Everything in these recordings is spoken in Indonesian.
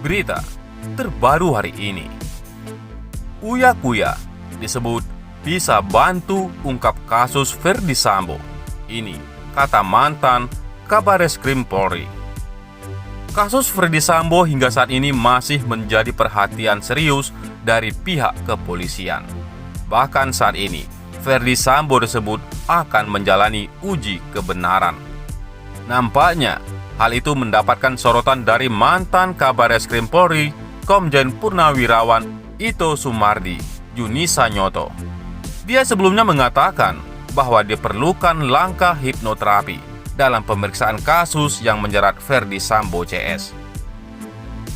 Berita terbaru hari ini. Uya Kuya disebut bisa bantu ungkap kasus Ferdy Sambo. Ini kata mantan Kabareskrim Polri. Kasus Ferdy Sambo hingga saat ini masih menjadi perhatian serius dari pihak kepolisian. Bahkan saat ini, Ferdy Sambo disebut akan menjalani uji kebenaran. Nampaknya, hal itu mendapatkan sorotan dari mantan Kabareskrim Polri, Komjen Purnawirawan Ito Sumardi, Junisa Nyoto. Dia sebelumnya mengatakan bahwa diperlukan langkah hipnoterapi dalam pemeriksaan kasus yang menjerat Ferdy Sambo CS.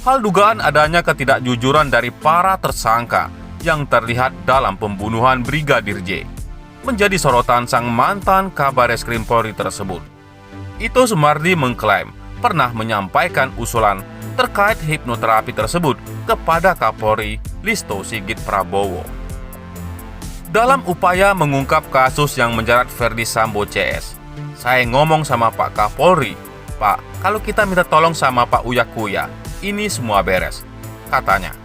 Hal dugaan adanya ketidakjujuran dari para tersangka yang terlihat dalam pembunuhan Brigadir J menjadi sorotan sang mantan Kabareskrim Polri tersebut. Ito Sumardi mengklaim pernah menyampaikan usulan terkait hipnoterapi tersebut kepada Kapolri Listo Sigit Prabowo. Dalam upaya mengungkap kasus yang menjerat Ferdy Sambo CS, saya ngomong sama Pak Kapolri, "Pak, kalau kita minta tolong sama Pak Uya Kuya, ini semua beres," katanya.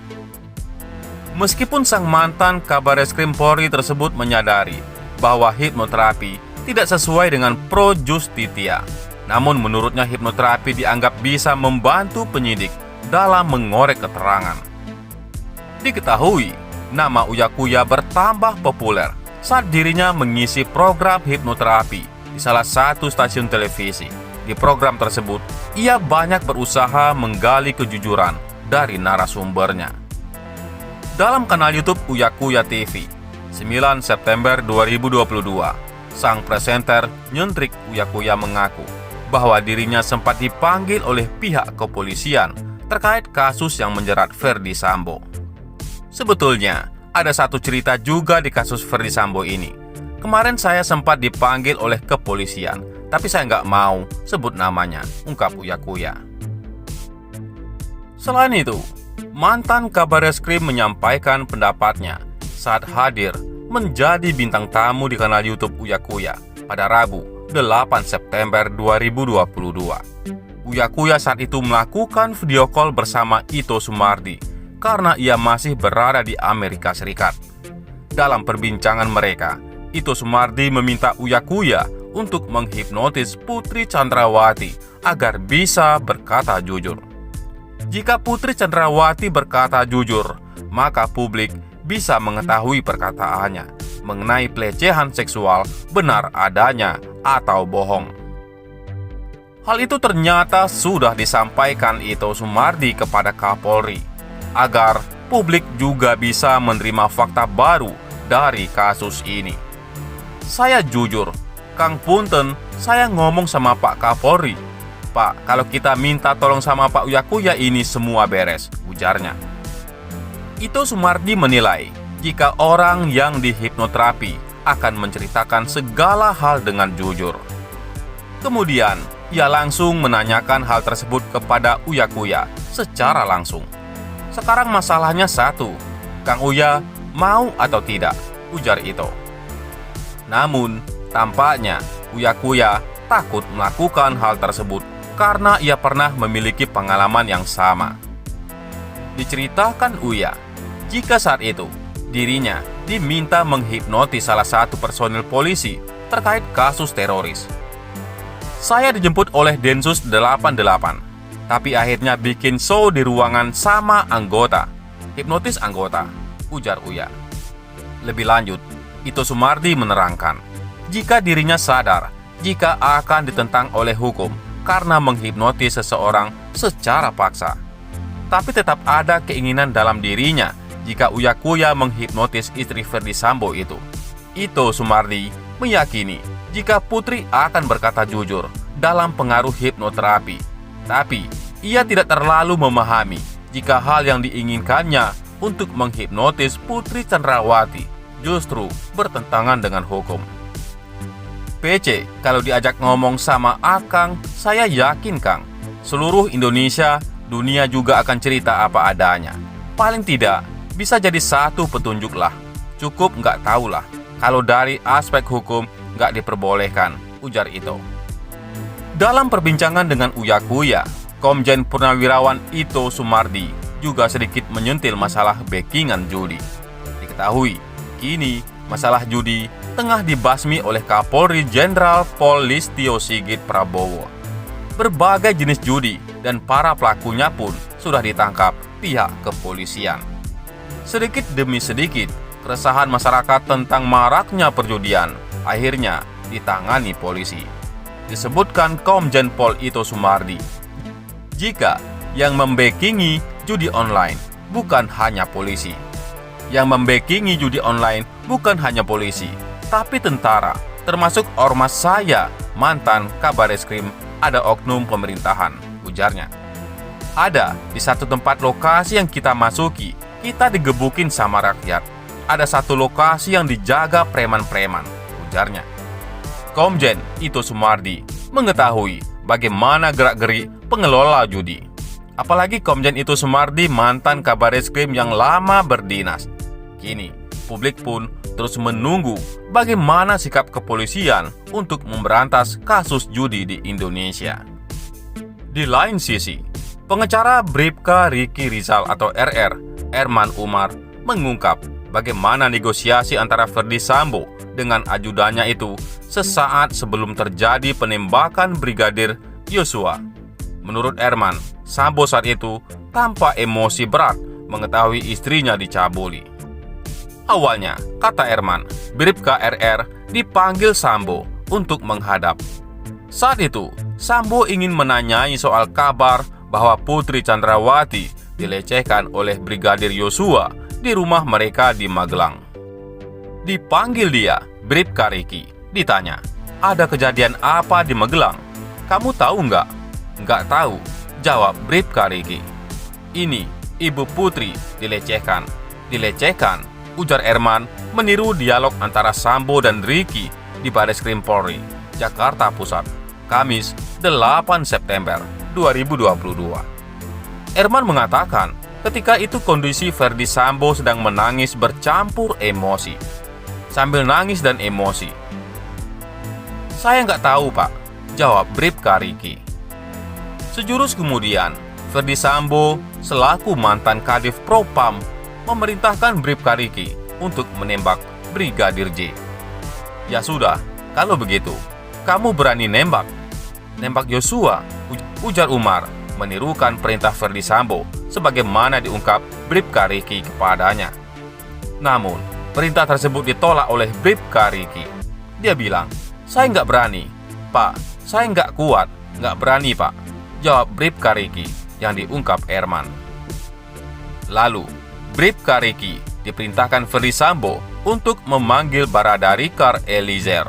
Meskipun sang mantan Kabareskrim Polri tersebut menyadari bahwa hipnoterapi tidak sesuai dengan pro justitia, namun menurutnya hipnoterapi dianggap bisa membantu penyidik dalam mengorek keterangan. Diketahui, nama Uya Kuya bertambah populer saat dirinya mengisi program hipnoterapi di salah satu stasiun televisi. Di program tersebut, ia banyak berusaha menggali kejujuran dari narasumbernya. Dalam kanal YouTube Uya Kuya TV, 9 September 2022, sang presenter nyentrik Uya Kuya mengaku bahwa dirinya sempat dipanggil oleh pihak kepolisian terkait kasus yang menjerat Ferdy Sambo. Sebetulnya, ada satu cerita juga di kasus Ferdy Sambo ini. Kemarin saya sempat dipanggil oleh kepolisian, tapi saya nggak mau sebut namanya, ungkap Uya Kuya. Selain itu, mantan Kabareskrim menyampaikan pendapatnya saat hadir menjadi bintang tamu di kanal YouTube Uya Kuya pada Rabu 8 September 2022. Uya Kuya saat itu melakukan video call bersama Ito Sumardi karena ia masih berada di Amerika Serikat. Dalam perbincangan mereka, Ito Sumardi meminta Uya Kuya untuk menghipnotis Putri Chandrawati agar bisa berkata jujur. Jika Putri Chandrawati berkata jujur, maka publik bisa mengetahui perkataannya mengenai pelecehan seksual benar adanya atau bohong. Hal itu ternyata sudah disampaikan Ito Sumardi kepada Kapolri agar publik juga bisa menerima fakta baru dari kasus ini. Saya jujur, Kang Punten, saya ngomong sama Pak Kapolri, "Pak, kalau kita minta tolong sama Pak Uya Kuya ini semua beres," ujarnya. Ito Sumardi menilai jika orang yang dihipnoterapi akan menceritakan segala hal dengan jujur. Kemudian, ia langsung menanyakan hal tersebut kepada Uya Kuya secara langsung. "Sekarang masalahnya satu, Kang Uya mau atau tidak?" ujar Ito. Namun, tampaknya Uya Kuya takut melakukan hal tersebut karena ia pernah memiliki pengalaman yang sama. Diceritakan Uya, jika saat itu dirinya diminta menghipnotis salah satu personil polisi terkait kasus teroris. "Saya dijemput oleh Densus 88, tapi akhirnya bikin show di ruangan sama anggota, hipnotis anggota," ujar Uya. Lebih lanjut, Ito Sumardi menerangkan jika dirinya sadar jika akan ditentang oleh hukum karena menghipnotis seseorang secara paksa, tapi tetap ada keinginan dalam dirinya jika Uya Kuya menghipnotis istri Ferdy Sambo itu. Ito Sumardi meyakini jika Putri akan berkata jujur dalam pengaruh hipnoterapi, tapi ia tidak terlalu memahami jika hal yang diinginkannya untuk menghipnotis Putri Chandrawati justru bertentangan dengan hukum. "PC, kalau diajak ngomong sama Akang, saya yakin Kang, seluruh Indonesia, dunia juga akan cerita apa adanya. Paling tidak, bisa jadi satu petunjuk lah. Cukup nggak tahu lah, kalau dari aspek hukum nggak diperbolehkan," ujar Ito. Dalam perbincangan dengan Uya Kuya, Komjen Purnawirawan Ito Sumardi juga sedikit menyentil masalah backingan judi. Diketahui, kini masalah judi tengah dibasmi oleh Kapolri Jenderal Pol Listio Sigit Prabowo. Berbagai jenis judi dan para pelakunya pun sudah ditangkap pihak kepolisian. Sedikit demi sedikit, keresahan masyarakat tentang maraknya perjudian akhirnya ditangani polisi. Disebutkan Komjen Pol Ito Sumardi, jika yang membackingi judi online bukan hanya polisi. Yang membackingi judi online bukan hanya polisi, tapi tentara, termasuk ormas saya, mantan Kabareskrim, ada oknum pemerintahan, ujarnya. Ada di satu tempat lokasi yang kita masuki, kita digebukin sama rakyat. Ada satu lokasi yang dijaga preman-preman, ujarnya. Komjen Ito Sumardi mengetahui bagaimana gerak-gerik pengelola judi. Apalagi Komjen Ito Sumardi mantan Kabareskrim yang lama berdinas. Kini, publik pun terus menunggu bagaimana sikap kepolisian untuk memberantas kasus judi di Indonesia. Di lain sisi, pengacara Bribka Riki Rizal atau RR, Erman Umar, mengungkap bagaimana negosiasi antara Ferdy Sambo dengan ajudannya itu sesaat sebelum terjadi penembakan Brigadir Yosua. Menurut Erman, Sambo saat itu tampak emosi berat mengetahui istrinya dicabuli. Awalnya, kata Erman, Bribka RR dipanggil Sambo untuk menghadap. Saat itu, Sambo ingin menanyai soal kabar bahwa Putri Chandrawati dilecehkan oleh Brigadir Yosua di rumah mereka di Magelang. Dipanggil dia, Bribka Riki, ditanya, ada kejadian apa di Magelang? Kamu tahu nggak? Nggak tahu, jawab Bribka Riki. Ini, Ibu Putri dilecehkan. Dilecehkan, ujar Erman meniru dialog antara Sambo dan Riki di Bareskrim Polri, Jakarta Pusat, Kamis 8 September 2022. Erman mengatakan ketika itu kondisi Ferdy Sambo sedang menangis bercampur emosi. Sambil nangis dan emosi, saya nggak tahu pak, jawab Bribka Riki. Sejurus kemudian, Ferdy Sambo selaku mantan Kadif Propam memerintahkan Bribka Riki untuk menembak Brigadir J. Ya sudah, kalau begitu, kamu berani nembak? Nembak Yosua, ujar Umar, menirukan perintah Ferdy Sambo sebagaimana diungkap Bribka Riki kepadanya. Namun, perintah tersebut ditolak oleh Bribka Riki. Dia bilang, saya nggak berani, Pak, saya nggak kuat, nggak berani Pak, jawab Bribka Riki yang diungkap Erman. Lalu, Bribka Riki diperintahkan Ferdy Sambo untuk memanggil Barada Richard Eliezer.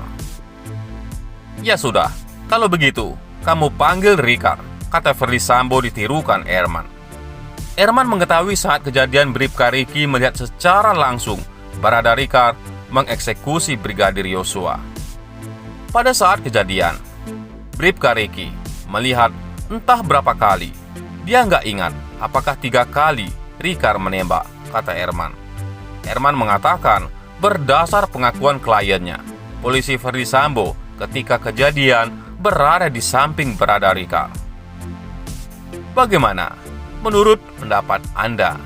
Ya sudah, kalau begitu, kamu panggil Richard, kata Ferdy Sambo ditirukan Erman. Erman mengetahui saat kejadian Bribka Riki melihat secara langsung Barada Richard mengeksekusi Brigadir Yosua. Pada saat kejadian, Bribka Riki melihat entah berapa kali. Dia nggak ingat apakah 3 kali Richard menembak, kata Erman. Erman mengatakan berdasar pengakuan kliennya, polisi Ferdy Sambo ketika kejadian berada di samping Barada Richard. Bagaimana menurut pendapat Anda?